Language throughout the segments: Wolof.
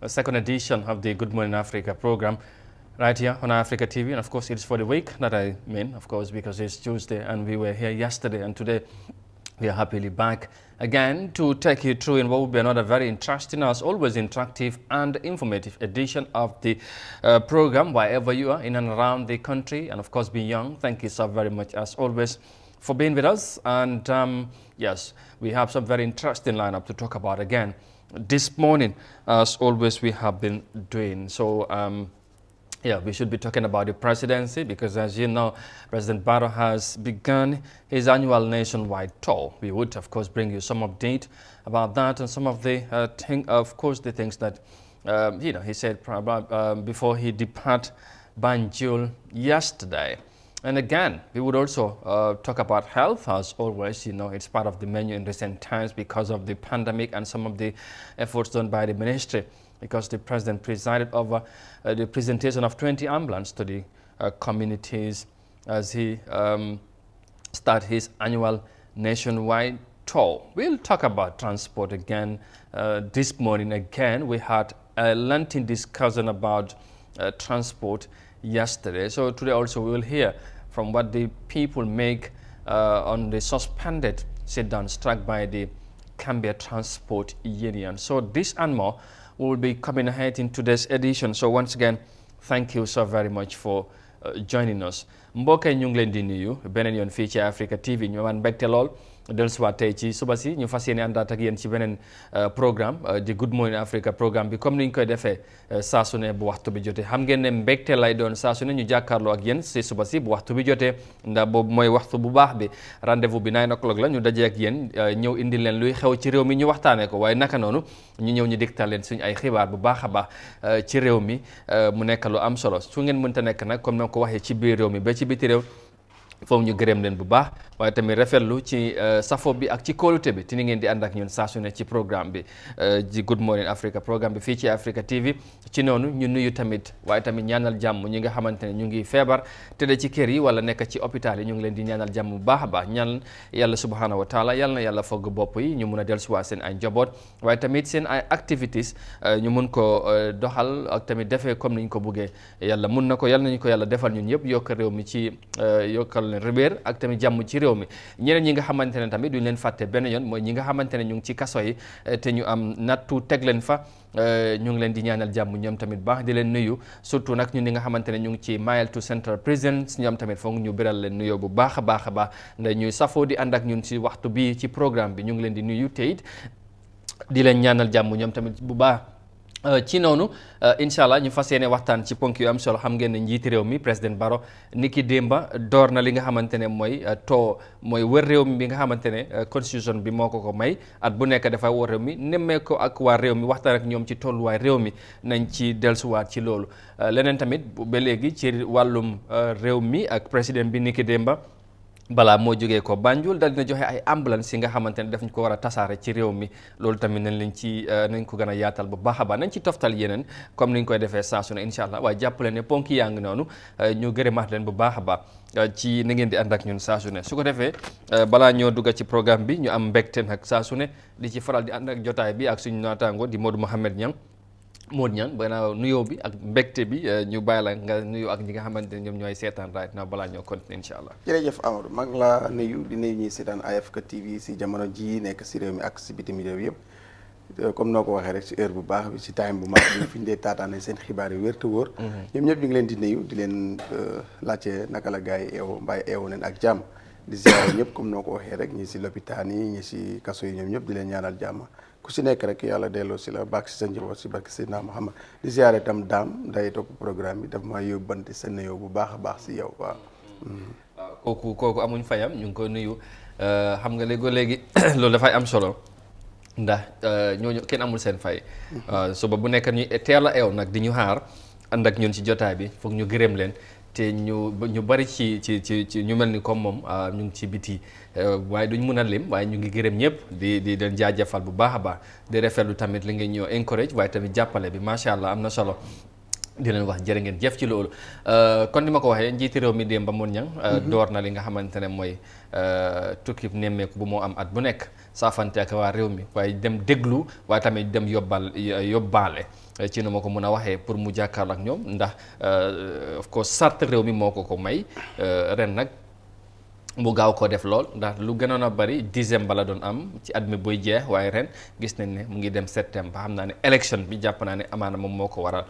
second edition of the Good Morning Africa program right here on Africa TV. And of course, it's for the week that I mean, of course, because it's Tuesday and we were here yesterday, and today we are happily back again to take you through in what will be another very interesting, as always, interactive and informative edition of the program, wherever you are in and around the country and of course beyond. Thank you so very much as always for being with us. And yes, we have some very interesting lineup to talk about again this morning, as always we have been doing. So yeah, we should be talking about the presidency because, as you know, President Barrow has begun his annual nationwide tour. We would, of course, bring you some update about that and some of the the things that he said before he depart Banjul yesterday. And again, we would also talk about health, as always. You know, it's part of the menu in recent times because of the pandemic and some of the efforts done by the ministry, because the president presided over the presentation of 20 ambulances to the communities as he start his annual nationwide tour. We'll talk about transport again this morning. Again, we had a lengthy discussion about transport yesterday. So today also we will hear from what the people make on the suspended sit-down strike by the Gambia Transport Union. So this and more will be coming ahead in today's edition. So once again, thank you so very much for joining us. Mbokk yi ñu ngi leen di nuyu beneen yoon fii ci Africa TV. ñu amaan mbégte lool dellusiwaat tey ci suba si ñu fas yéene àndaat ak yéen ci beneen programme di Good Morning Africa programme bi comme ni ñu koy defee saa su ne bu waxtu bi jotee. Xam ngeen ne mbégte lay doon saa su ne ñu jàkkaarloo ak yéen si suba si bu waxtu bi jotee, ndax boobu mooy waxtu bu baax bi. Rendez-vous bi 9 o'clock la ñu dajee ak yéen ñëw indi leen luy xew ci réew mi ñu waxtaanee ko, waaye naka noonu ñu ñëw ñu diktal leen suñu ay xibaar bu baax a baax ci réew mi mu nekk lu am solo. Su ngeen mënta nekk nag comme na ko waxee ci biir réew mi ba ci biti réew, foofu ñu gërëm leen bu baax, waaye tamit rafetlu ci safo bi ak ci kóolute bi te ni ngeen di ànd ak ñun saa su ne ci programme bi di Good Morning Africa programme bi fii ci Africa TV. ci noonu ñu nuyu tamit waaye tamit ñaanal jàmm ñi nga xamante ne ñu ngi feebar tëdd ci kër yi wala nekk ci hôpital yi. ñu ngi leen di ñaanal jàmm bu baax a baax, ñaan yàlla subhanahu wa taala yàlla na yàlla fogg bopp yi ñu mun a dellusiwaat seen ay njaboot, waaye tamit seen ay activités ñu mun ko doxal ak tamit defee comme ni ñu ko buggee. yàlla mun na ko, yàlla nañu ko yàlla defal ñun ñëpp, yokk réew mi ci yokkal rébéer ak tamit jàmm ci réew mi. ñeneen ñi nga xamante ne tamit duñ leen fàtte benn yoon mooy ñi nga xamante ne ñu ngi ci kaso yi te ñu am nattu teg leen fa, ñu ngi leen di ñaanal jàmm ñoom tamit baax di leen nuyu. surtout nag ñun ñi nga xamante ne ñu ngi ci Mile to Central Prisons, ñoom tamit foog ñu biral leen nuyoo bu baax a baax a baax, ndax ñuy safoo di ànd ak ñun ci waxtu bi ci programme bi. ñu ngi leen di nuyu te it di leen ñaanal jàmm ñoom tamit bu baax. ci noonu incha allah ñu fas yéene waxtaan ci ponk yu am solo. xam ngeen ne njiiti réew mi président Barrow niki démba door na li nga xamante ne mooy mooy wër réew mi bi nga xamante ne constitution bi moo ko may at bu nekk dafay wër réew mi nemmee ko ak waa réew mi, waxtaan ak ñoom ci tolluwaay réew mi. nañ ci dellusiwaat ci loolu. leneen tamit ba léegi ci wàllum réew mi ak président bi niki démba balaa moo jógee ko Banjul dal dina joxe ay ambulance yi nga xamante ne daf ñu ko war a tasaare ci réew mi. loolu tamit nañ leen ci nañ ko gën a yaatal bu baax a baax, nañ ci toftal yeneen comme ni ñu koy defee saa su ne incha allah. waaye jàppale ne ponk yaa ngi noonu ñu gërëmaat leen bu baax a baax ci na ngeen di ànd ak ñun saa su ne. su ko defee balaa ñoo dugg ci programme bi ñu am mbégte nag saa su ne di ci faral di ànd ak jotaay bi ak suñu naataango di Modou Mohamed Niang. Modou Niang banaa nuyoo bi ak mbégte bi ñu bàyyi la nga nuyoo ak ñi nga xamante ne ñoom ñooy seetaan right now balaa ñoo continuer incha allah. jërëjëf Amadou, maa ngi laa nuyu di nuyu ñuy seetaan Africa TV si jamono ji nekk si réew mi ak si bitim réew yëpp. comme noo ko waxee rek si heure bu baax bi si time bu mag bi fi ñu dee taataane seen xibaar yi wér te wóor. ñoom ñëpp ñu ngi leen di nuyu di leen laajte naka la gars yi eewu mbaa eewu leen ak jàmm. di ziare ñëpp comme noo ko waxee rek ñi si lopitaan yi ñi si kaso yi ñoom ñëpp di leen ñaanal jàmm. ku si nekk rek yàlla delloo si la baax si sa njaboot si barke Seydina Muhammad. di ziare itam daam day topp programme bi dafa ma yóbbante sa nuyoo bu baax a baax si yow waaw. kooku amuñ fayam, ñu ngi ko nuyu. xam nga léegi loolu dafay am solo ndax ñooñu kenn amul seen fay. suba bu nekk ñu teel a eew nag di ñu xaar ànd ak ñun ci jotaay bi foog ñu gërëm leen. te ñu bari ci ñu mel ni comme moom ñu ngi ci biti waaye duñ mën a lim, waaye ñu ngi gërëm ñëpp di leen jaajëfal bu baax a baax di rafetlu tamit li nga ñëw encourage waaye tamit jàppale bi macha allah am na solo. di leen wax jërë ngeen jëf ci loolu kon ni ma ko waxee njiiti réew mi démb ba mun ñang door na li nga xamante ne mooy tukkib nemmeeku bu moo am at bu nekk saafante ak waa réew mi waaye dem déglu waaye tamit dem yóbbaale ci nu ma ko mën a waxee pour mu jàkkaarloo ak ñoom ndax of course sart réew mi moo ko may ren nag mu gaaw ko def lool ndax lu gënoon a bari décembre la doon am ci at mi buy jeex waaye ren gis nañ ne mu ngi dem septembre xam naa ne élection bi jàpp naa ne amaana moom moo ko waral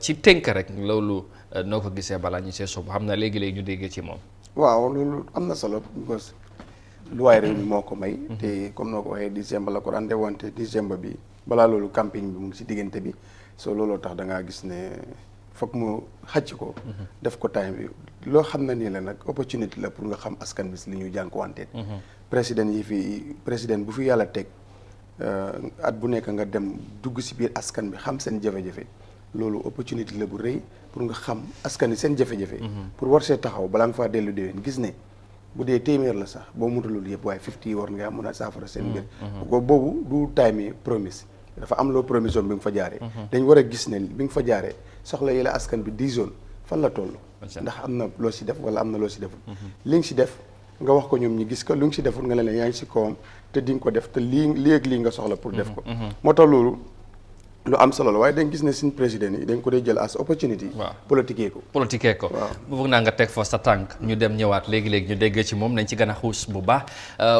ci tënk rek loolu noo ko gisee balaa ñu see soobu xam naa léegi-léegi ñu déggee ci moom. waaw loolu am na solo parce que luwaay réew mi moo ko may. te comme noo ko waxee décembre la ko daan wante décembre bi balaa loolu campagne bi mu ngi si diggante bi soo looloo tax da ngaa gis ne foog mu xàcc ko. def ko time bi. loo xam na nii la nag opportunité la pour nga xam askan bi si li ñu jànkuwanteet président bu fi yàlla teg at bu nekk nga dem dugg si biir askan bi xam seen jafe-jafe loolu opportunité la bu rëy pour nga xam askan bi seen jafe-jafe pour war see taxaw balaa nga faa dellu déwén gis ne bu dee téeméer la sax boo mutalul yëpp waaye 50 war nga mën a saafara seen mbir ko boobu du time promise dafa am loo promission bi nga fa jaaree dañ war a gis ne bi nga fa jaaree soxla yi la askan bi 10 zones fan la toll ndax am na loo si def wala am na loo si deful li nga si def nga wax ko ñoom ñi gis ko lu nga si deful nga leen yaa ngi si kawam te di nga ko def te lii ak lii nga soxla pour def ko moo tax loolu lu am solo la waaye dañ gis ne suñ président yi dañ ko dee jël as opportunity politiquer ko bu bëgg naa nga teg fa sa tànk ñu dem ñëwaat léegi-léegi ñu déggee ci moom nañ ci gën a xuus bu baax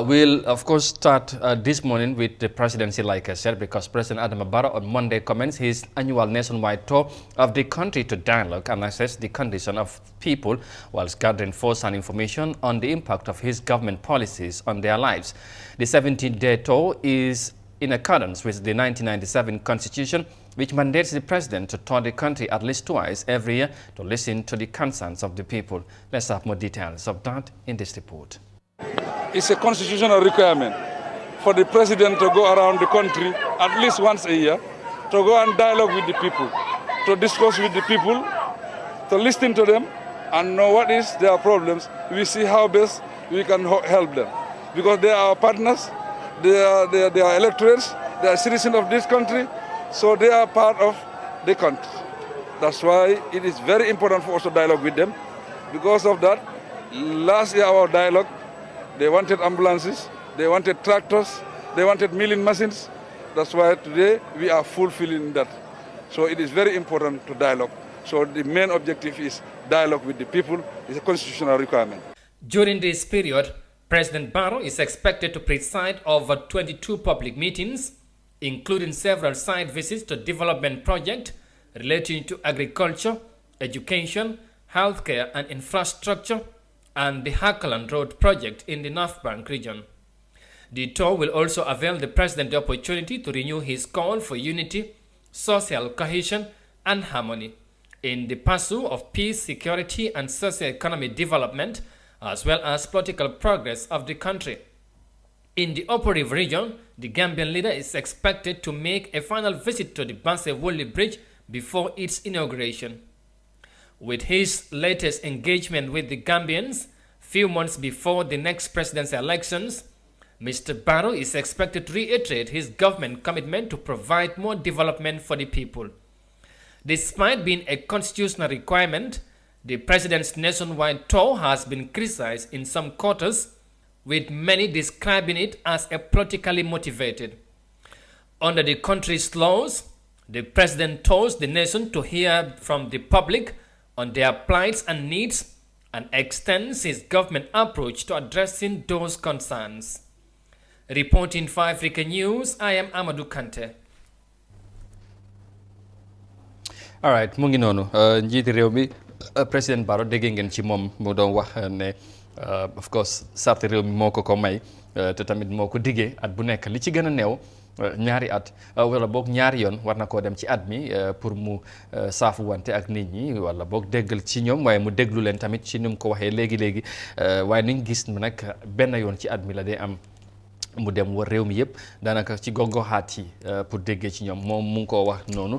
we'll of course start this morning with the presidency like I said because President Adama Barrow on Monday commenced his annual nationwide tour of the country to dialogue and assess the condition of people whilst gathering first-hand information on the impact of his government policies on their lives. The 17-day tour is in accordance with the 1997 Constitution, which mandates the President to tour the country at least twice every year to listen to the concerns of the people. Let's have more details of that in this report. It's a constitutional requirement for the President to go around the country at least once a year to go and dialogue with the people, to discuss with the people, to listen to them and know what is their problems. We see how best we can help them because they are our partners. They are electorates, they are citizens of this country, so they are part of the country. That's why it is very important for us to dialogue with them. Because of that, last year our dialogue, they wanted ambulances, they wanted tractors, they wanted milling machines. That's why today we are fulfilling that. So it is very important to dialogue. So the main objective is dialogue with the people. It's a constitutional requirement. During this period, President Barrow is expected to preside over 22 public meetings, including several site visits to development projects relating to agriculture, education, healthcare and infrastructure, and the Harkeland Road project in the North Bank region. The tour will also avail the President the opportunity to renew his call for unity, social cohesion and harmony in the pursuit of peace, security and socio-economic development, as well as political progress of the country. In the Upper River region, the Gambian leader is expected to make a final visit to the Banse-Woli Bridge before its inauguration. With his latest engagement with the Gambians, few months before the next presidential elections, Mr. Barrow is expected to reiterate his government commitment to provide more development for the people. Despite being a constitutional requirement, the president's nationwide tour has been criticized in some quarters, with many describing it as a politically motivated. Under the country's laws, the president tours the nation to hear from the public on their plights and needs and extends his government approach to addressing those concerns. Reporting for Africa News, I am Amadou Kante. All right, mu ngi noonu njiiti réew mi président Barrow dégg ngeen ci moom mu doon wax ne of course sarti réew mi moo ko may te tamit moo ko diggee at bu nekk li ci gën a néew ñaari at wala boog ñaari yoon war na koo dem ci at mi pour mu saafu wante ak nit ñi wala boog déggal ci ñoom waaye mu déglu leen tamit ci ni mu ko waxee léegi-léegi waaye niñ gis nag benn yoon ci at mi la day am mu dem war réew mi yëpp daanaka ci gox-goxaat yi pour déggee ci ñoom moom mu ngi koo wax noonu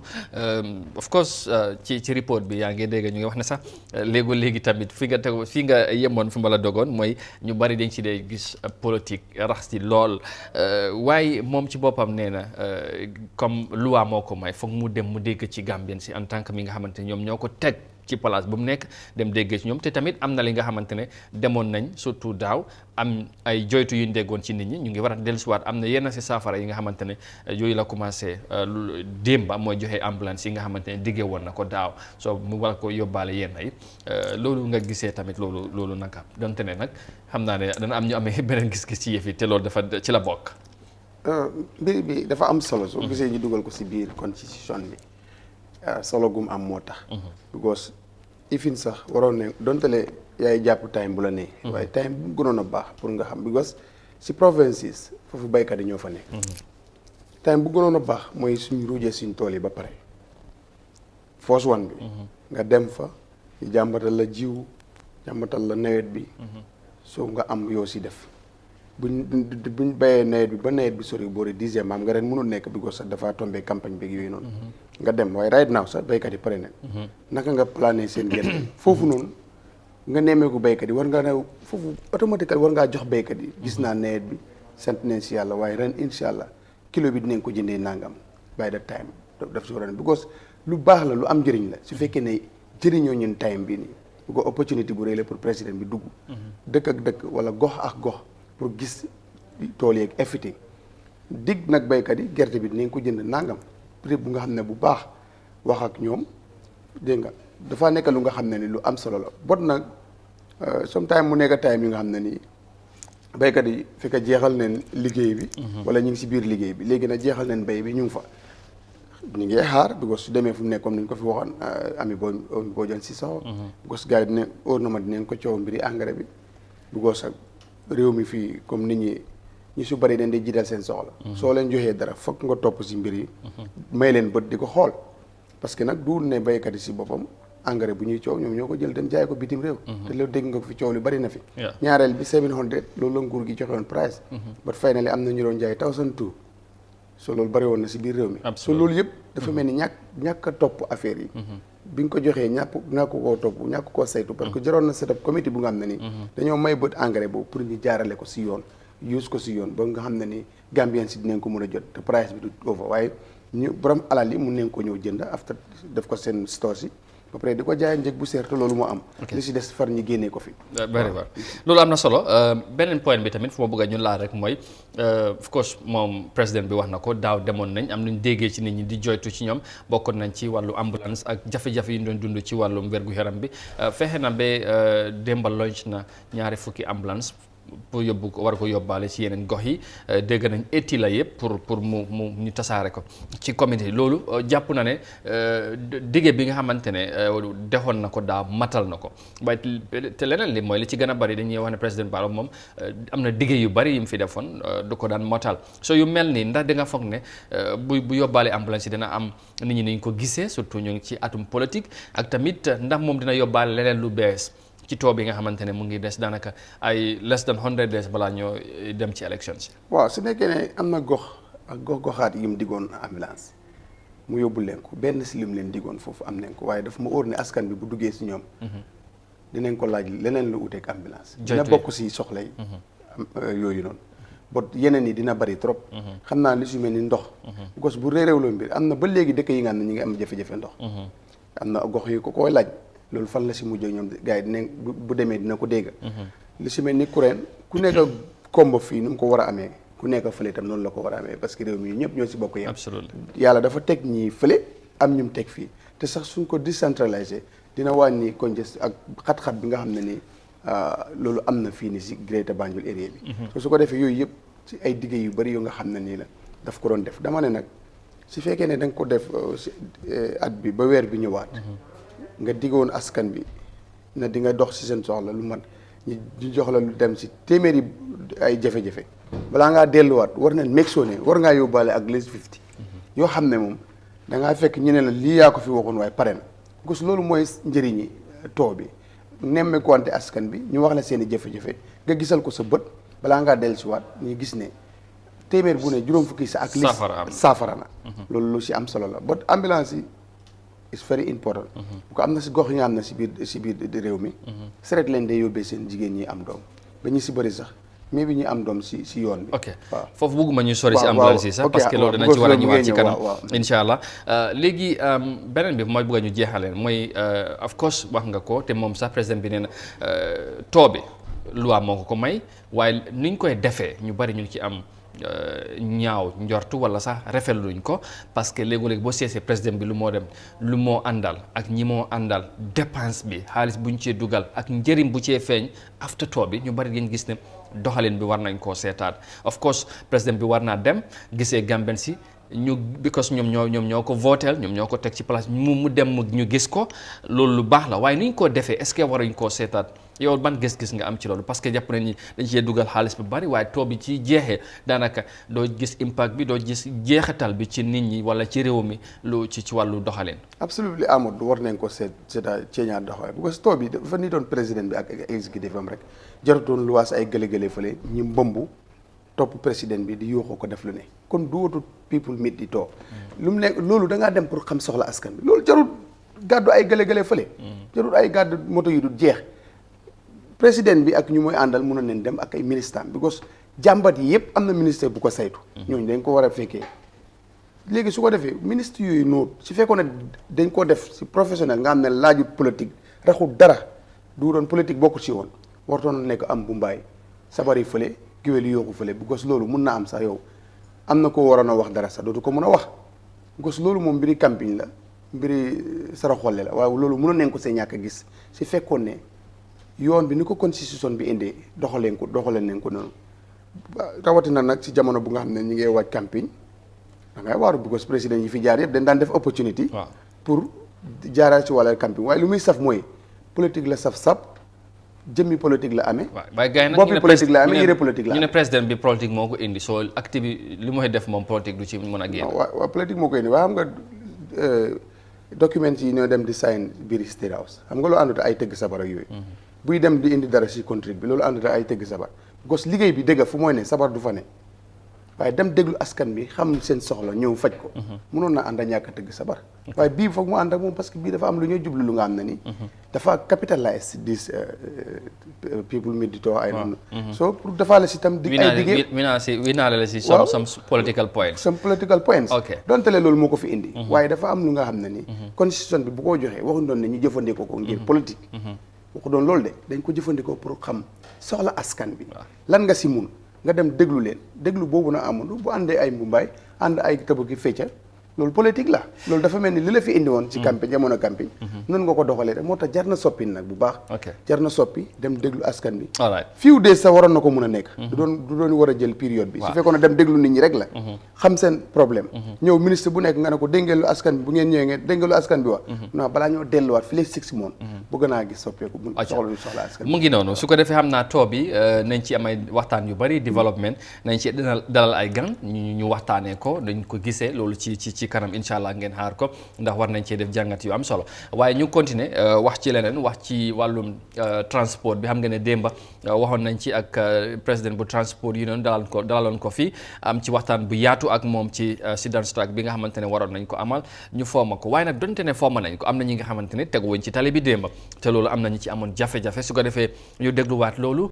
of course ci report bi yaa ngi dégg ñu ngi wax ne sax léegi tamit fi nga yemoon fi ma la dogoon mooy ñu bari dañ ci dee gis politique rax ci lool waaye moom ci boppam nee na comme loi moo ko may foog mu dem mu dégg ci Gambien si en tant que mi nga xamante ne ñoom ñoo ko teg ci place bu mu nekk dem déggee ci ñoom te tamit am na li nga xamante ne demoon nañ surtout daaw am ay joytu yu ñu déggoon ci nit ñi ñu ngi war a dellusiwaat am na yenn si saafara yi nga xamante ne yooyu la commencé démba mooy joxe ambulance yi nga xamante ne diggee woon na ko daaw soo mu war ko yóbbaale yenn yi loolu nga gisee tamit loolu naka donte ne nag xam naa ne dana am ñu amee beneen gis-gis ci yëf yi te loolu dafa ci la bokk. mbir bi dafa am solo soo gisee ñu dugal ko si biir constitution bi. solo gum am moo tax. because ifin sax waroon ne dontale yaay jàpp time bu la nee. waaye time bu gënoon a baax pour nga xam because si provinces foofu baykat yi ñoo fa nekk. time bu gënoon a baax mooy suñ ruujee suñ tool yi ba pare. first one bi. nga dem fa ñu jàmbatal la jiw jàmbatal la nawet bi. soo nga am yoo si def. buñ bayee nawet bi ba nawet bi sori boori 10e maam nga ren mënul nekk because sax dafa tombé campagne beeg yooyu noonu. nga dem waaye right now sax baykat yi pare nañ. naka nga plané seen gerte foofu noonu nga nemmeeku baykat yi war ngaa ne foofu automatiquement war ngaa jox baykat yi. gis naa nawet bi sant nañ si yàlla waaye ren incha allah kilo bi dinañ ko jëndee nangam by the time daf si war a ne because lu baax la lu am njëriñ la su fekkee ne jëriñoo ñun time bii nii bu ko opportunité bu rëy la pour président bi dugg. dëkk ak dëkk wala gox ak gox. pour gis tool yeeg everything dig nag baykat yi gerte bi dinañ ko jënd nangam prix bu nga xam ne bu baax wax ak ñoom dégg nga dafa nekk lu nga xam ne ni lu am solo la bot nag sometime mu nekk time yi nga xam ne nii baykat yi fekk jeexal nañ liggéey bi. wala ñu ngi si biir liggéey bi léegi nag jeexal nañ bay bi ñu ngi fa. ñu ngi xaar because su demee fu mu nekk comme ni ñu ko fi waxoon ami boo jon si soxo because gars yi dinañ ornement dinañ ko coow mbiri engrais bi because réew mi fii comme nit ñi su bari dañ di jiital seen soxla. soo leen joxee dara fokk nga topp si mbir yi. may leen bët di ko xool parce que nag duul ne baykat yi si boppam engrais bu ñuy coow ñoom ñoo ko jël dem jaay ko bitim réew. te loolu dégg nga ko fi coow li bari na fi. ñaareel bi 700 loolu la nguur gi joxewoon price. but finally am na ñu doon jaay 1002. so loolu bari woon na si biir réew mi. so loolu yëpp dafa mel ni ñàkk a topp affaire yi. bi nga ko joxee ñàkk koo topp ñàkk koo saytu parce que jaroon na set up comité bu nga xam ne ni dañoo may bët engrais boobu pour ñu jaarale ko si yoon use ko si yoon ba nga xam ne ni Gambien si dinañ ko mën a jot te price bi du over waaye ñu borom alal yi mun nañ ko ñëw jënd after def ko seen store si ba pare di ko jaay njëg bu seer te loolu moo am li si des far ñi génnee ko fi very well loolu am na solo beneen point bi tamit fu ma bëgg a ñu laal rek mooy of course moom président bi wax na ko daaw demoon nañ am nañ déggee ci nit ñi di joytu ci ñoom bokkoon nañ ci wàllu ambulance ak jafe-jafe yi ñu doon dund ci wàllum wér-gu-yaram bi fexe na ba démba launch na 20 ambulance pour yóbbu ko war ko yóbbaale ci yeneen gox yi dégg nañ étti la yëpp pour mu ñu tasaare ko ci communauté loolu jàpp na ne dige bi nga xamante ne dexoon na ko daaw matal na ko waaye te leneen li mooy li ci gën a bari dañuy wax ne président Barrow moom am na dige yu bari yu mu fi defoon du ko daan matal so yu mel nii ndax da nga foog ne bu yóbbaale ambulance yi dina am nit ñi niñ ko gisee surtout ñu ngi ci atum politique ak tamit ndax moom dina yóbbaale leneen lu bees ci too bi nga xamante ne mu ngi des daanaka ay less than 100 days balaa ñoo dem ci élection si. waaw su nekkee ne am na gox ak goxaat yi mu diggoon ambulance mu yóbbu leen ko benn si lim leen diggoon foofu am nañ ko waaye daf ma óor ne askan bi bu duggee si ñoom. dinañ ko laaj leneen lu uteeg ambulance. dina bokk si soxla yi. yooyu noonu. bot yeneen yi dina bari trop. xam naa li su mel ni ndox. gos bu réeréewloo mbir am na ba léegi dëkk yi nga xam ne ñu ngi am jafe-jafe ndox. am na gox yi ko koy laaj. loolu fan la si mujjee ñoom gars yi dinañ bu demee dina ko dégg. li si mel ni kuréel ku nekk kombo fii nu mu ko war a amee ku nekk fële itam noonu la ko war a amee parce que réew mi ñëpp ñoo si bokk yam yàlla dafa teg ñi fële am ñum teg fii te sax suñ ko décentralisé dina wàññi congest ak xat-xat bi nga xam ne ni loolu am na fii ni si Greater Banjul area bi. su ko defee yooyu yëpp si ay digge yu bari yu nga xam ne nii la daf ko doon def dama ne nag su fekkee ne da nga ko def at bi ba weer bi ñëwaat. nga diggoon askan bi na di nga dox ci seen soxla lu mat ñu jox la lu dem ci téeméeri ay jafe-jafe balaa ngaa delluwaat war nañ make sure ne war ngaa yóbbaale ak les 50 yoo xam ne moom da ngaa fekk ñu ne la lii yaa ko fi waxoon waaye pare na parce que loolu mooy njëriñi too bi nemmeeku wante askan bi ñu wax la seen i jafe-jafe nga gisal ko sa bët balaa ngaa dellusiwaat ñu gis ne téeméer bu ne juróom fukki sa ak liste saafara na loolu lu si am solo la but ambulance yi is very important bu ko am na si gox yi nga am na si biir réew mi seret leen day yóbbee seen jigéen ñi am doom ba ñu si bëri sax mais bi ñu am doom si yoon bi ok waaw foofu bëgguma ñu sori si ambulance yi sax parce que loolu dinañ ci war a ñëwaat ci kanam incha allah léegi beneen bi mooy bëgg ñu jeexaleen mooy of course wax nga ko te moom sax président bi nee na taux bi loi moo ko may waaye niñ koy defee ñu bari ñu ci am ñaaw njortu wala sax rafetluñ ko parce que léegi-léegi boo seesee président bi lu moo àndal ak ñi moo àndal dépense bi xaalis buñ cee dugal ak njëriñ bu cee feeñ after taux bi ñu bari ngeen gis ne doxalin bi war nañ koo seetaat of course président bi war naa dem gisee Gamben si ñu because ñoom ñoo ko votel ñoom ñoo ko teg ci place mu dem ñu gis ko loolu lu baax la waaye ni ñu ko defee est-ce que waruñ koo seetaat yow ban gis-gis nga am ci loolu parce que jàpp nañ ni dañ cee dugal xaalis bu bari waaye taux bi ci jeexee daanaka doo gis impact bi doo gis jeexital bi ci nit ñi wala ci réew mi lu ci wàllu doxalin. absolument Amadou war nañ ko seetaat ceeñaat doxalin parce que taux bi dafa ni doon président bi ak exécutif am rek jarutoon luwaas ay gële-gële fële ñi mbëmbu topp président bi di yuuxoo ko def lu ne kon du watu people meet di toog lu mu nekk loolu da ngaa dem pour xam soxla askan bi loolu jarul gàddu ay gële-gële fële jarul ay gàddu moto yu du jeex président bi ak ñu mooy àndal mun a leen dem ak ay ministre am because jàmbat yi yëpp am na ministère bu ko saytu ñooñu dañ ko war a fekkee léegi su ko defee ministre yooyu noonu su fekkoon ne dañ ko def si professionnel nga xam ne laajut politique raxul dara du doon politique bokkut si woon wartoon nekk am bu mbaay sabar yi fële géwél yi yooku fële because loolu mun na am sax yow am na ko waroon a wax dara sax dootu ko mun a wax because loolu moom mbiri campagne la mbiri saraxolle la waaye loolu mënoon nañ ko see ñàkk a gis si fekkoon ne yoon bi ni ko constitution bi indee doxaleen nañ ko noonu rawatina nag ci jamono bu nga xam ne ñi ngay waaj campagne da ngay waaru because président yi fi jaar yëpp dañ daan def opportunity pour jaaral ci wàllu campagne waaye lu muy saf mooy politique la saf-saf jëmmi politique la amee. waaye gars yi nag boppi politique la amee yére politique la amee. ñu ne président bi politique moo ko indi soo activité li muy def moom politique du ci mën a génn. waaw politique moo ko indi waaye xam nga documents yi ñoo dem di sign biir State House xam nga loo àndut ay tëgg sabar ak yooyu. buy dem di indi dara si contribution bi loolu àndut ay tëgg sabar gos liggéey bi dëgg fu mooy ne sabar du fa ne waaye dem déglu askan bi xam seen soxla ñëw faj ko. mënoon naa ànd ak ñàkk a tëgg sabar. waaye bii foog mu ànd ak moom parce que bii dafa am lu ñuy jublu lu nga xam ne nii. dafa capitalize this people meet di too ay noonu. so pour dafa la si tam di ay diggee winaale la si some political points. some political points. ok donte le loolu moo ko fi indi. waaye dafa am lu nga xam ne nii. constitution bi bu ko joxee waxuñu doon ne ñu jëfandikoo ko ngir politique. waxu doon loolu de dañ ko jëfandikoo pour xam soxla askan bi. lan nga si mun. nga dem déglu leen déglu boobu na amul bu àndee ay mbumbaay ànd ay tabaski fecca loolu politique la loolu dafa mel ni li la fi indi woon ci campagne jamono campagne noonu nga ko doxalee rek moo tax jar na soppi nag bu baax jar na soppi dem déglu askan bi fiw de sa waroon na ko mun a nekk du doon war a jël période bi su fekkoon ne dem déglu nit ñi rek la xam seen problème ñëw ministre bu nekk nga ne ko déngeelu askan bi bu ngeen ñëwee ngeen déngeelu askan bi wax non balaa ñoo delluwaat fi les 6 mois bëgg naa gis soppeeku bu soxla askan mu ngi noonu su ko defee xam naa too bi nañ ci am ay waxtaan yu bari développement nañ ci dalal ay gan ñu waxtaanee ko dañ ko gisee loolu ci kanam incha allah ngeen xaar ko ndax war nañ cee def jàngat yu am solo waaye ñu continuer wax ci leneen wax ci wàllum transport bi xam nga ne démba waxoon nañ ci ak président bu transport union dalaloon ko fii am ci waxtaan bu yaatu ak moom ci sit-down strike bi nga xamante ne waroon nañ ko amal ñu fooma ko waaye nag donte ne fooma nañ ko am na ñi nga xamante ne tegu wuñ ci tali bi démba te loolu am na ñu ci amoon jafe-jafe su ko defee ñu dégluwaat loolu.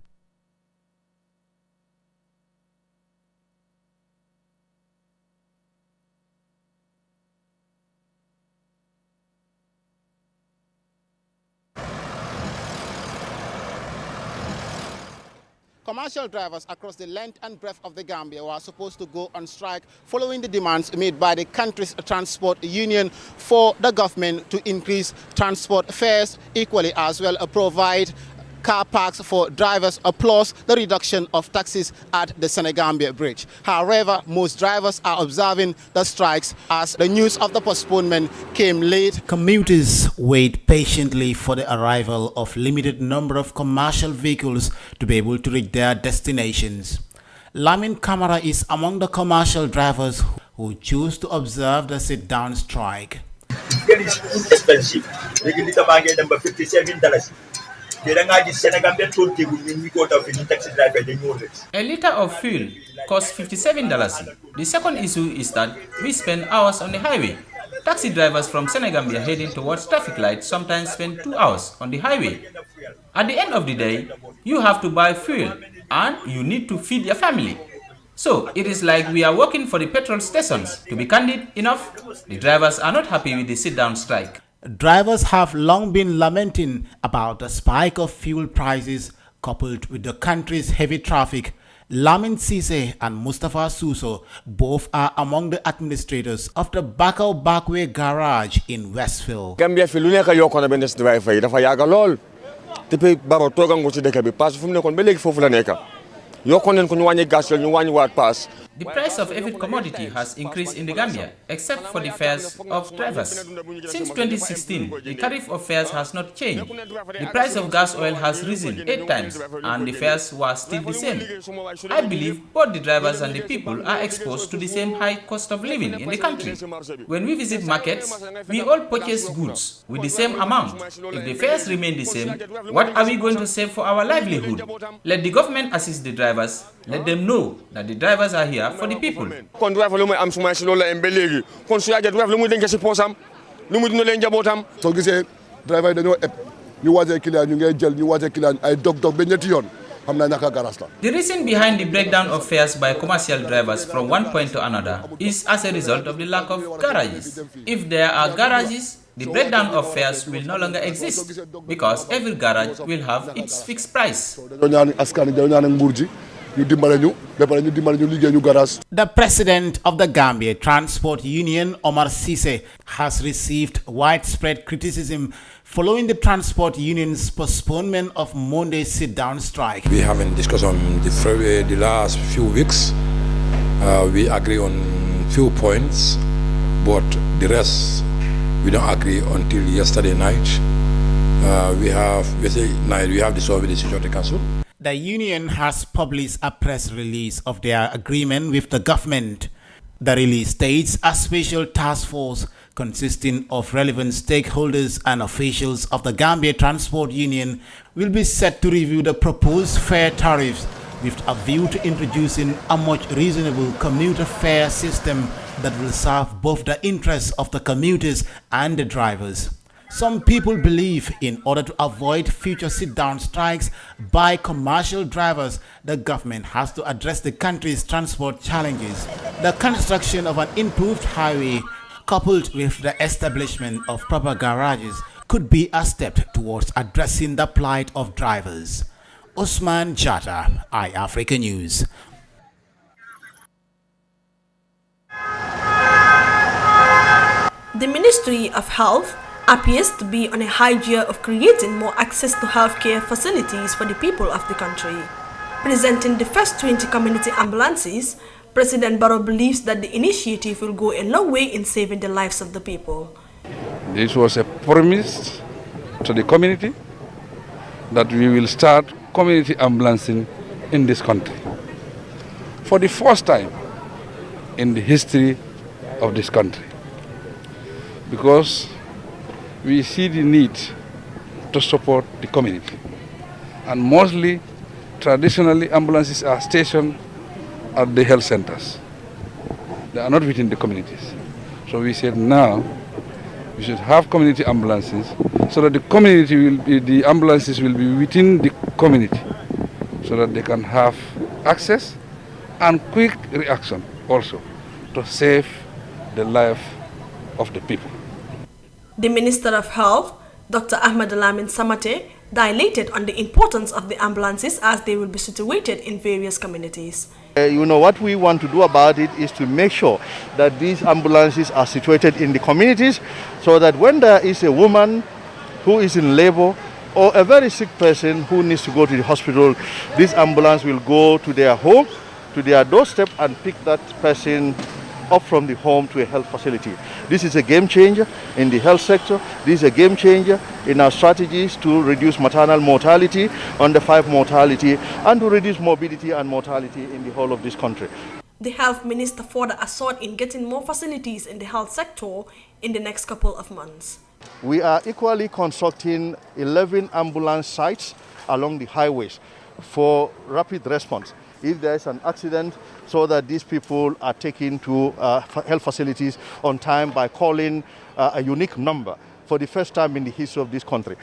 Commercial drivers across the length and breadth of the Gambia were supposed to go on strike following the demands made by the country's transport union for the government to increase transport fares, equally as well provide car parks for drivers, plus the reduction of taxes at the Senegambia Bridge. However, most drivers are observing the strikes as the news of the postponement came late. Commuters wait patiently for the arrival of limited number of commercial vehicles to be able to reach their destinations. Lamin Kamara is among the commercial drivers who choose to observe the sit-down strike. It's expensive. $57. A liter of fuel costs $57. The second issue is that we spend hours on the highway. Taxi drivers from Senegambia heading towards traffic lights sometimes spend 2 hours on the highway. At the end of the day, you have to buy fuel and you need to feed your family. So it is like we are working for the petrol stations. To be candid enough, the drivers are not happy with the sit-down strike. Drivers have long been lamenting about the spike of fuel prices coupled with the country's heavy traffic. Lamin Sise and Mustafa Suso both are among the administrators of the Bakau Bakwe garage in Westville. Gambia fi lu nekk yokkoon na benn driver yi dafa yàgg lool depuis Baro toogangu ci dëkk bi pass fu mu nekkoon ba léegi foofu la nekk yokkoon nañ ko ñu wàññi gas ñu wàññi waat pass. The price of every commodity has increased in the Gambia, except for the fares of drivers. Since 2016, the tariff of fares has not changed. The price of gas oil has risen 8 times, and the fares were still the same. I believe both the drivers and the people are exposed to the same high cost of living in the country. When we visit markets, we all purchase goods with the same amount. If the fares remain the same, what are we going to save for our livelihood? Let the government assist the drivers. Let them know that the drivers are here for the people. Kon driver lu muy am suma ci loolu la embe léegi kon su yàggee driver lu muy denc ci poosam lu muy dund leen njabootam. soo gisee driver yi dañoo eb ñu wàccee client ñu ngay jël ñu wàccee client ay dog ba ñetti yoon xam naa naka garas la. The reason behind the breakdown of fares by commercial drivers from one point to another is as a result of the lack of garages. If there are garages, the breakdown of fares will no longer exist because every garage will have its fixed price. The president of the Gambia Transport Union, Omar Sise, has received widespread criticism following the transport union's postponement of Monday's sit-down strike. We haven't discussed on the last few weeks. We agree on few points, but the rest we don't agree until yesterday night. We have dissolved the Security Council. The union has published a press release of their agreement with the government. The release states a special task force consisting of relevant stakeholders and officials of the Gambia Transport Union will be set to review the proposed fare tariffs with a view to introducing a much reasonable commuter fare system that will serve both the interests of the commuters and the drivers. Some people believe in order to avoid future sit-down strikes by commercial drivers, the government has to address the country's transport challenges. The construction of an improved highway coupled with the establishment of proper garages could be a step towards addressing the plight of drivers. Usman Jata, iAfrica News. The Ministry of Health appears to be on a high gear of creating more access to healthcare facilities for the people of the country. Presenting the first 20 community ambulances, President Barrow believes that the initiative will go a long way in saving the lives of the people. This was a promise to the community that we will start community ambulancing in this country. For the first time in the history of this country. Because we see the need to support the community. And mostly, traditionally, ambulances are stationed at the health centers. They are not within the communities. So we said now, we should have community ambulances so that the ambulances will be within the community so that they can have access and quick reaction also to save the life of the people. The Minister of Health, Dr. Ahmad Lamin Samate, dilated on the importance of the ambulances as they will be situated in various communities. What we want to do about it is to make sure that these ambulances are situated in the communities so that when there is a woman who is in labor or a very sick person who needs to go to the hospital, this ambulance will go to their home, to their doorstep and pick that person up from the home to a health facility. This is a game changer in the health sector. This is a game changer in our strategies to reduce maternal mortality, under 5 mortality, and to reduce morbidity and mortality in the whole of this country. The health minister further assured in getting more facilities in the health sector in the next couple of months. We are equally constructing 11 ambulance sites along the highways for rapid response if there is an accident, so that these people are taken to health facilities on time by calling a unique number for the first time in the history of this country.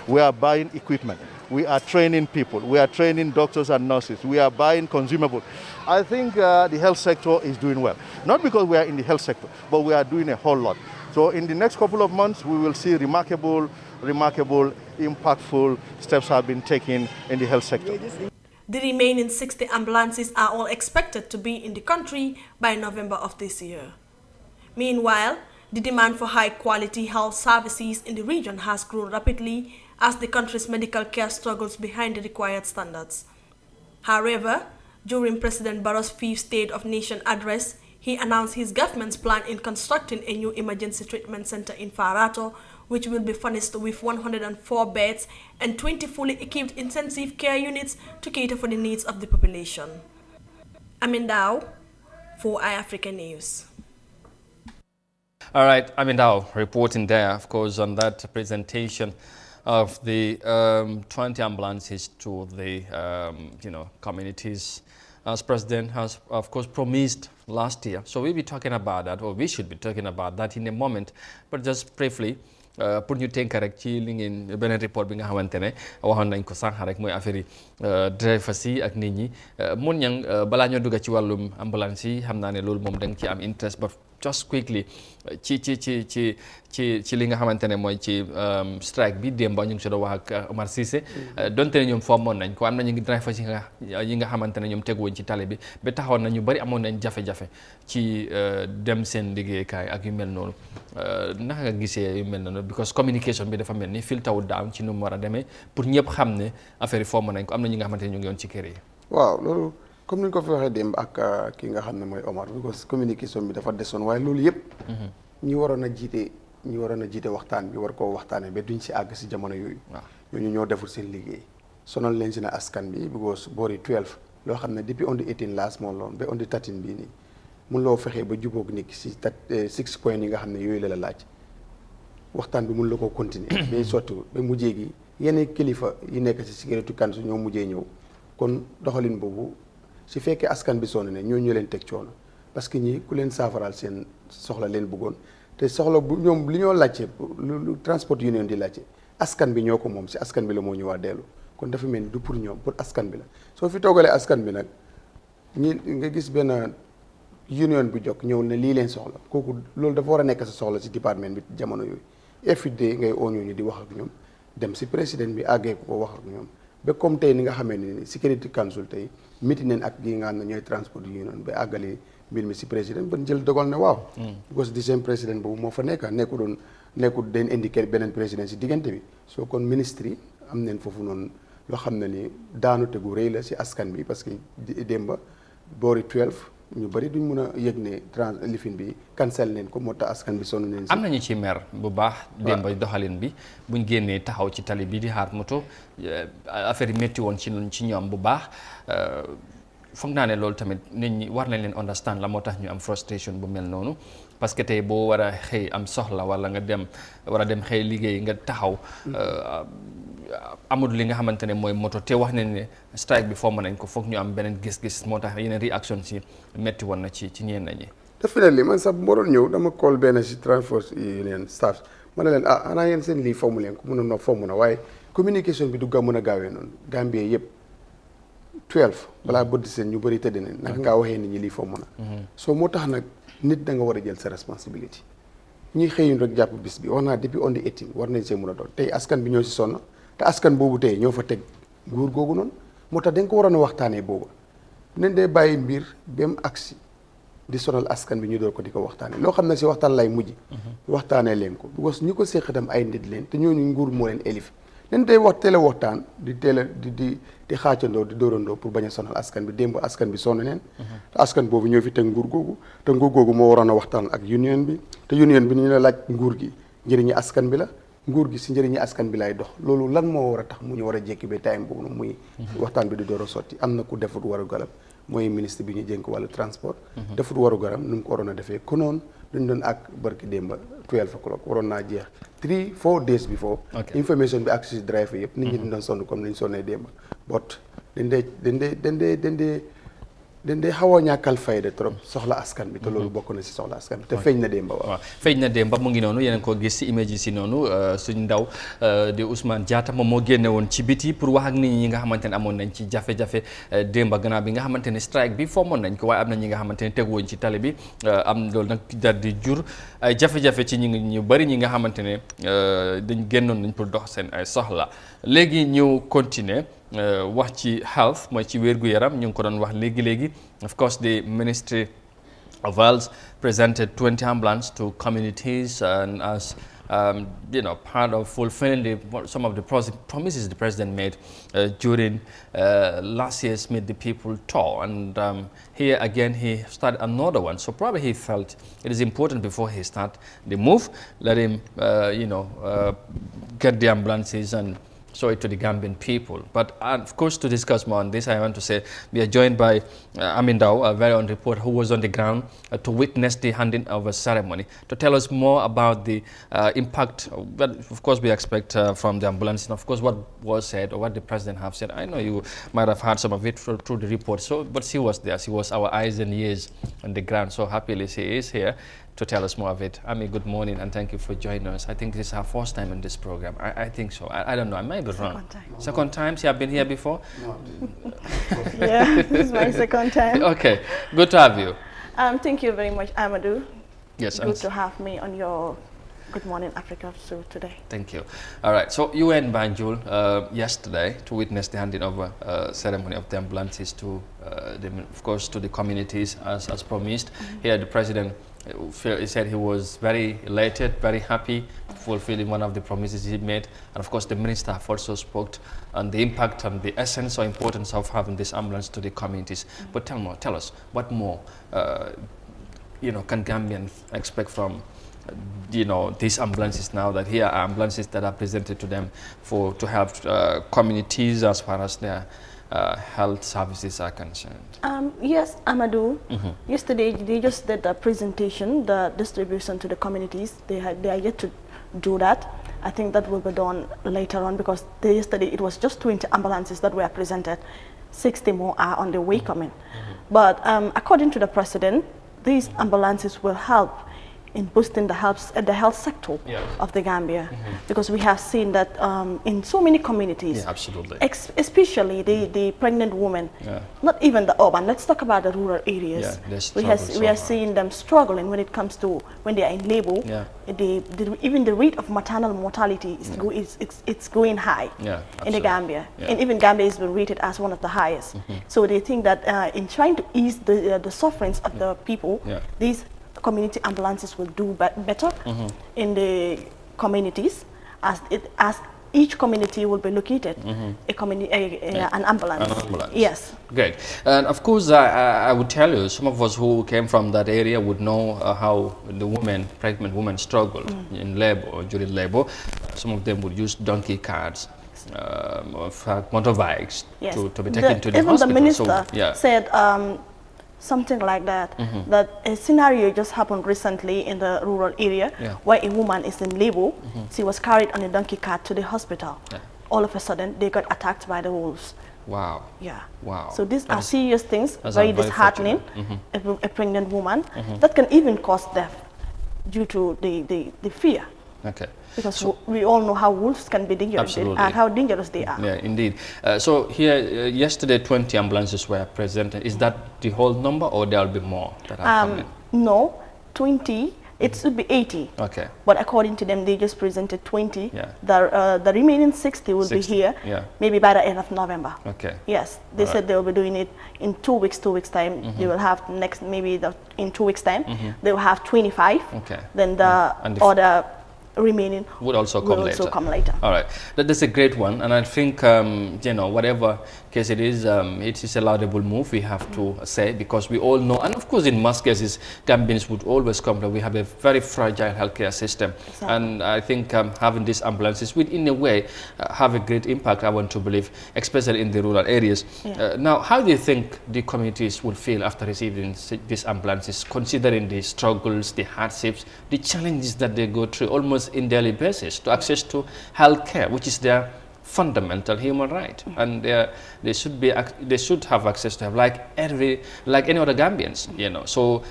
We are buying equipment. We are training people. We are training doctors and nurses. We are buying consumables. I think the health sector is doing well. Not because we are in the health sector, but we are doing a whole lot. So in the next couple of months, we will see remarkable, impactful steps have been taken in the health sector. The remaining 60 ambulances are all expected to be in the country by November of this year. Meanwhile, the demand for high-quality health services in the region has grown rapidly as the country's medical care struggles behind the required standards. However, during President Barrow's 5th State of Nation address, he announced his government's plan in constructing a new emergency treatment center in Farato, which will be furnished with 104 beds and 20 fully equipped intensive care units to cater for the needs of the population. Amin Dao for iAfrica News. All right, Amin Dao reporting there, of course, on that presentation of the 20 ambulances to the communities, as President has, of course, promised last year. So we'll be talking about that, or we should be talking about that in a moment. But just briefly, pour ñu tënk rek ci li ngeen beneen report bi nga xamante ne waxoon nañ ko sànq rek mooy affaire yi drivers yi ak nit ñi mun ñang balaa ñoo dugg ci wàllum ambulance yi xam naa ne loolu moom da nga ci am interest but just quickly ci li nga xamante ne mooy ci strike bi démb ñu ngi si doon wax ak Omar Cissé donte ne ñoom fommoon nañ ko am na ñu ngi drivers yi nga xamante ne ñoom teguwoon ci tali bi ba taxoon na ñu bari amoon nañ jafe-jafe ci dem seen liggéeykaay ak yu mel noonu naka nga gisee yu mel noonu because communication bi dafa mel ni filter wu down ci nu mu war a demee pour ñëpp xam ne affaire yi fomm nañ ko am na ñi nga xamante ne ñu ngi woon ci kër yi. waaw loolu comme ni ñu ko fi waxee démb ak ki nga xam ne mooy Omar because communication bi dafa desoon waaye loolu yëpp. ñi waroon a jiite waxtaan bi war koo waxtaanee ba duñ si àgg si jamono yooyu. waaw ñooñu ñoo deful seen liggéey. sonal leen si na askan bi because boori 12 loo xam ne depuis on the 18 last moo loon ba on the 13 bii nii mun loo fexee ba jubóog nit si 6 points yi nga xam ne yooyu la laaj. waxtaan bi mun la ko continuer ba sottiwul ba mujjee gi yenn kilifa yi nekk ci Security Council ñoo mujjee ñëw kon doxalin boobu su fekkee askan bi sonn ne ñoo leen teg coono parce que ñi ku leen saafaraal seen soxla leen bëggoon te soxla bu ñoom li ñoo laajte lu transport union di laajte askan bi ñoo ko moom si askan bi la moo ñëwaat dellu kon dafa mel ni du pour ñoom pour askan bi la soo fi toogalee askan bi nag ñi nga gis benn union bu jokk ñëw ne lii leen soxla kooku loolu dafa war a nekk sa soxla si département bi jamono yooyu FID ngay oo ñooñu di wax ak ñoom dem si président bi àggee ko wax ak ñoom ba comme tey ni nga xamee ne Security Council tey meeting nañ ak gi nga xam ne ñooy transport union ba àggali mbir mi si président ba jël dogal ne waaw because di seen président boobu moo fa nekka nekkul den indiqué beneen président si diggante bi soo kon ministre yi am neen foofu noonu loo xam ne ni daanu tegu rëy la si askan bi parce que démba boori 12 ñu bari duñ mun a yëg ne lifin bi cancel neen ko moo tax askan bi sonn neen si am nañu ci mer bu baax démb doxalin bi buñ génnee taxaw ci tali bi di xaar moto affaire yi métti woon ci ñoom bu baax foog naa ne loolu tamit nit ñi war nañ leen understand la moo tax ñu am frustration bu mel noonu parce que tey boo war a xëy am soxla wala nga war a dem xëy liggéey nga taxaw amul li nga xamante ne mooy moto te wax nañ ne strike bi fomm nañ ko foog ñu am beneen gis-gis moo tax yeneen réaction si métti woon na ci ñenn ñi. definitely man sax bu ma doon ñëw dama call benn si transport union staff ma ne leen xanaa yéen seen lii fomm leen ko mun a no fomm na waaye communication bi du mën a gaawee noonu Gambie yëpp 12 balaa bëdd seen ñu bëri tëdd nañ naka ngaa waxee nit ñi lii fomm na soo moo tax nag nit da nga war a jël sa responsabilité ñuy xëyuñ rek jàpp bis bi wax naa depuis on the 18 war nañ see mën a doon tey askan bi ñoo si sonn te askan boobu tey ñoo fa teg nguur googu noonu moo tax dañ ko waroon a waxtaanee booba nañ dee bàyyi mbir ba mu agsi di sonal askan bi ñu door ko di ko waxtaanee loo xam ne si waxtaan lay mujj waxtaanee leen ko because ñu ko séq itam ay nit leen te ñooñu nguur moo leen élif nañ dee teel a waxtaan di teel a di xaacandoo di dóorandoo pour bañ a sonal askan bi démb askan bi sonn neen te askan boobu ñoo fi teg nguur googu te nguur googu moo waroon a waxtaan ak union bi te union bi ñu la laaj nguur gi njëriñu askan bi la nguur gi si njëriñu askan bi lay dox loolu lan moo war a tax mu ñu war a jékki ba time boobu noonu muy waxtaan bi di door a sotti am na ku defut waru galam mooy ministre bi ñu jénk wàllu transport defut waru garam nu mu ko waroon a defee konoon dañ doon ak barki démba 12 o'clock waroon naa jeex 3-4 days before. information bi ak si driver yëpp. nit ñi dañ doon sonn comme ni ñu sonnee démba. but dañ dee xaw a ñàkkal fayda trop soxla askan bi te loolu bokk na si soxla askan bi te feeñ na démba waaw. feeñ na démba mu ngi noonu yéen ko gis si image yi si noonu suñ ndaw di Ousmane Diatta moom moo génne woon ci biti pour wax ak nit ñi nga xamante ne amoon nañ ci jafe-jafe démba gannaaw bi nga xamante ne strike bi foomoon nañ ko waaye am na ñi nga xamante ne teguwoon ci tali bi am loolu nag daal di jur ay jafe-jafe ci ñu bëri ñi nga xamante ne dañ génnoon nañ pour dox seen ay soxla léegi ñu continuer wax ci health mooy ci wér-gu-yaram ñu ngi ko doon wax léegi-léegi of course the Ministry of Health presented 20 ambulances to communities and as part of fulfilling some of the promises the president made during last year's Meet the People tour. And here again, he started another one. So probably he felt it is important before he start the move, let him, get the ambulances and show it to the Gambian people. But of course, to discuss more on this, I want to say we are joined by Amin Dao, a very own reporter who was on the ground to witness the handing over ceremony, to tell us more about the impact that, of course, we expect from the ambulance, and of course, what was said or what the president have said. I know you might have heard some of it through the report, but she was there. She was our eyes and ears on the ground, so happily she is here to tell us more of it. Ami, good morning and thank you for joining us. I think this is our first time in this program. I think so. I don't know. I might be wrong. Second time? You have been here before? No. Yeah, this is my second time. Okay. Good to have you. Thank you very much, Amadou. Yes. Good to have me on your Good Morning Africa show today. Thank you. All right. So you were in Banjul yesterday to witness the handing over ceremony of the ambulances to, of course, to the communities as promised. Here, the president he said he was very elated, very happy, fulfilling one of the promises he made. And of course, the minister have also spoke on the impact and the essence or importance of having this ambulance to the communities. But tell us, what more, can Gambians expect from, these ambulances now that here are ambulances that are presented to them to help communities as far as their health services are concerned? Yes, Amadou. Yesterday they just did the presentation, the distribution to the communities. They are yet to do that. I think that will be done later on because yesterday it was just 20 ambulances that were presented. 60 more are on the way coming. But according to the president, these ambulances will help in boosting the health sector of the Gambia, because we have seen that in so many communities, absolutely, especially the pregnant women, not even the urban. Let's talk about the rural areas. We are seeing them struggling when it comes to when they are in labor. Even the rate of maternal mortality is it's going high in the Gambia, and even Gambia has been rated as one of the highest. So they think that in trying to ease the sufferings of the people, these community ambulances will do better in the communities as each community will be located an ambulance. Yes. Great. And of course, I would tell you, some of us who came from that area would know how the pregnant women struggle in labor or during labor. Some of them would use donkey carts, motorbikes to be taken to the hospital. Even the minister said something like that, that a scenario just happened recently in the rural area where a woman is in labor. She was carried on a donkey cart to the hospital. All of a sudden, they got attacked by the wolves. Wow. Yeah. Wow. So these are serious things, very disheartening. A pregnant woman that can even cause death due to the fear. Okay. Because we all know how wolves can be dangerous and how dangerous they are. Yeah, indeed. So here, yesterday 20 ambulances were presented. Is that the whole number or there will be more that are coming? No, 20. It should be 80. Okay. But according to them, they just presented 20. The remaining 60 will be here, maybe by the end of November. Okay. Yes, they said they will be doing it in 2 weeks, 2 weeks time. They will have in 2 weeks time, they will have 25. Okay. Then the other remaining would also come later. All right, that's a great one, and I think whatever case it is a laudable move, we have to say, because we all know, and of course in most cases Gambians would always complain, we have a very fragile healthcare system. Exactly. And I think having these ambulances would in a way have a great impact, I want to believe, especially in the rural areas. Now, how do you think the communities will feel after receiving these ambulances, considering the struggles, the hardships, the challenges that they go through almost in daily basis to access to health care, which is their fundamental human right, and they should have access to have like any other Gambians, So,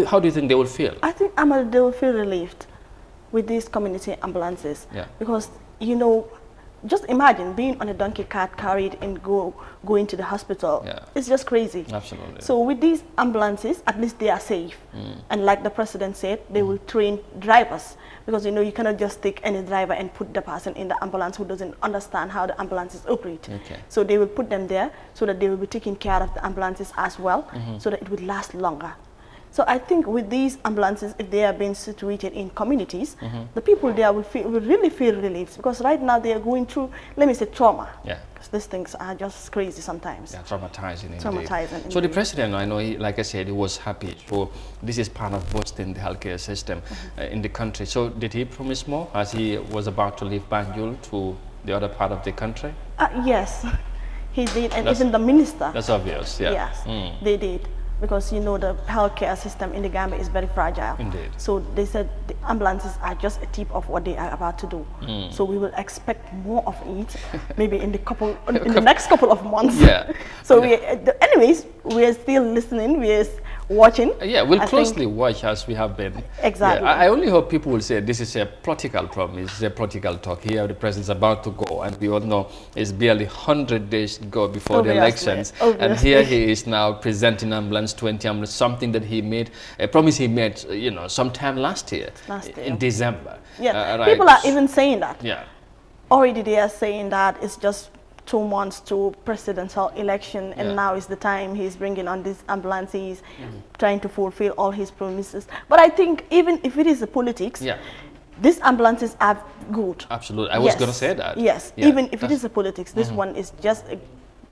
how do you think they will feel? I think they will feel relieved with these community ambulances, because just imagine being on a donkey cart carried and going to the hospital. It's just crazy. Absolutely. So with these ambulances, at least they are safe. And like the president said, they will train drivers, because you cannot just take any driver and put the person in the ambulance who doesn't understand how the ambulances operate. So they will put them there so that they will be taking care of the ambulances as well, so that it would last longer. So I think with these ambulances, if they are being situated in communities, the people there will really feel relieved, because right now they are going through, let me say, trauma. Because these things are just crazy sometimes. Traumatizing indeed. Traumatizing. So the president, I know, like I said, he was happy. So this is part of boosting the healthcare system in the country. So did he promise more as he was about to leave Banjul to the other part of the country? Yes, he did, and even the minister. That's obvious. Yes, they did. Because the healthcare system in the Gambia is very fragile. Indeed. So they said the ambulances are just a tip of what they are about to do. So we will expect more of it, maybe in the next couple of months. So anyways, we are still listening. We are watching. We'll closely watch as we have been. Exactly. I only hope people will say this is a political problem. It's a political talk. Here the president's about to go, and we all know it's barely 100 days to go before the elections. And here he is now presenting ambulance 20 ambulance, something that he made, a promise he made, sometime last year. In December. People are even saying that. Already they are saying that it's just 2 months to presidential election, and now is the time he's bringing on these ambulances, trying to fulfill all his promises. But I think even if it is the politics, these ambulances are good. Absolutely. I was going to say that. Yes, even if it is the politics, this one is just a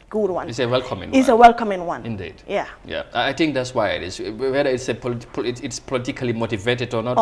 good one. It's a welcoming one. It's a welcoming one. Indeed. Yeah. I think that's why it is. Whether it's it's politically motivated or not,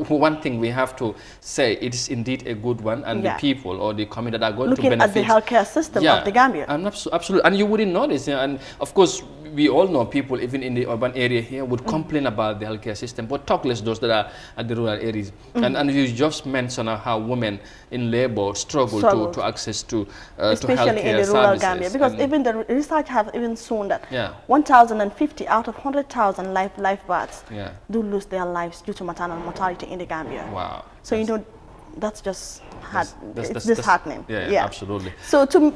one thing we have to say, it is indeed a good one, and the people or the community that are going to benefit. Looking at the healthcare system of the Gambia. Absolutely. And you wouldn't notice. And of course, we all know people, even in the urban area here, would complain about the healthcare system, but talk less those that are at the rural areas. And you just mentioned how women in labor struggle to access to especially in the rural Gambia, because even the research has even shown that 1,050 out of 100,000 lifeguards do lose their lives due to maternal mortality in the Gambia. Wow. So that's just it's disheartening. Yeah, absolutely. So to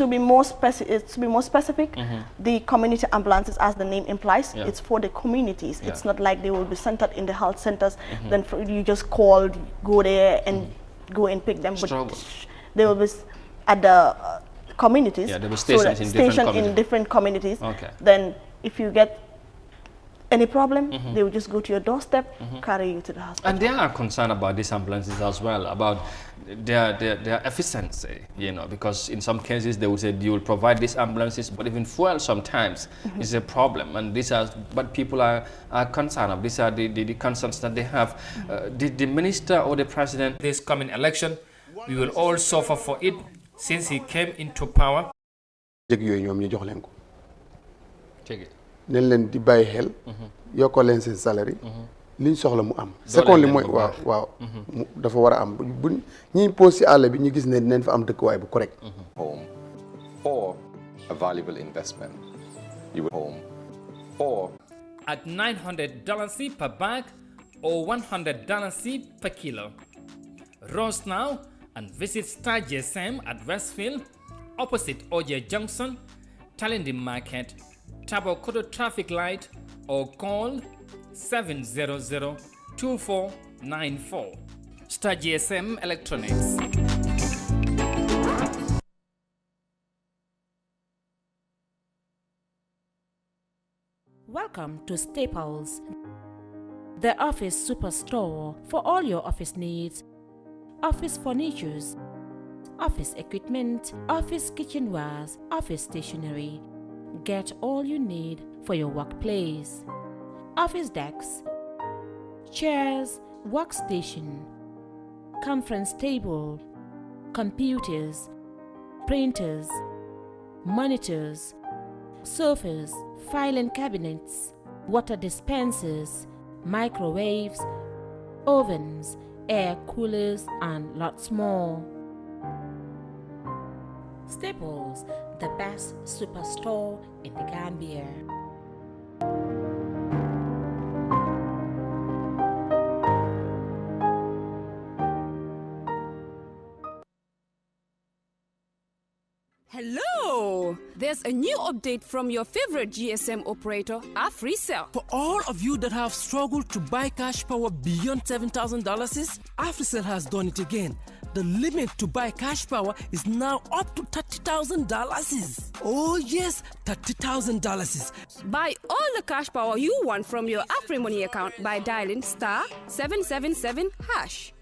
be more specific, the community ambulances, as the name implies, it's for the communities. It's not like they will be centered in the health centers. Then you just go there and go and pick them. But they will be at the communities. There will be stations in different communities. Then if you get any problem, they will just go to your doorstep, carry you to the hospital. And they are concerned about these ambulances as well, about their efficiency, because in some cases they will say you will provide these ambulances, but even fuel sometimes is a problem, and these are what people are concerned of. These are the concerns that they have. The minister or the president, this coming election, we will all suffer for it since he came into power. nañ leen di bàyyi xel yokkal leen seen salaire liñ soxla mu am second li mooy waaw dafa war a am bu ñi pose ci àll bi ñu gis ne dinañ fa am dëkkuwaay bu correct home or a valuable investment you will home or at $900 per bag or $100 per kilo. Roast now and visit Star GSM at Westfield opposite OJ Junction, Talindi Market, Tabokoto traffic light, or call 700-2494. Star GSM Electronics. Welcome to Staples. The Office Superstore for all your office needs, office furnitures, office equipment, office kitchenwares, office stationery. Get all you need for your workplace. Office desks, chairs, workstation, conference table, computers, printers, monitors, sofas, filing cabinets, water dispensers, microwaves, ovens, air coolers, and lots more. Staples, the best superstore in the Gambia. Hello! There's a new update from your favorite GSM operator, AfriCell. For all of you that have struggled to buy cash power beyond $7,000, AfriCell has done it again. The limit to buy cash power is now up to $30,000. Oh yes, $30,000. Buy all the cash power you want from your AfriMoney account by dialing *777#.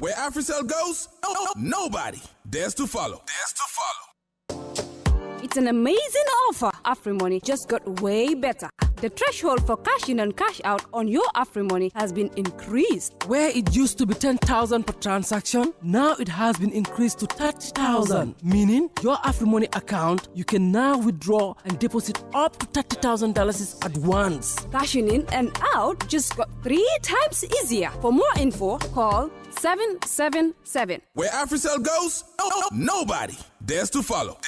Where AfriCell goes, nobody dares to follow. It's an amazing offer. AfriMoney just got way better. The threshold for cash in and cash out on your AfriMoney has been increased. Where it used to be 10,000 per transaction, now it has been increased to 30,000. Meaning your AfriMoney account, you can now withdraw and deposit up to $30,000 at once. Cashing in and out just got 3 times easier. For more info, call 777. Where AfriCell goes, nobody dares to follow.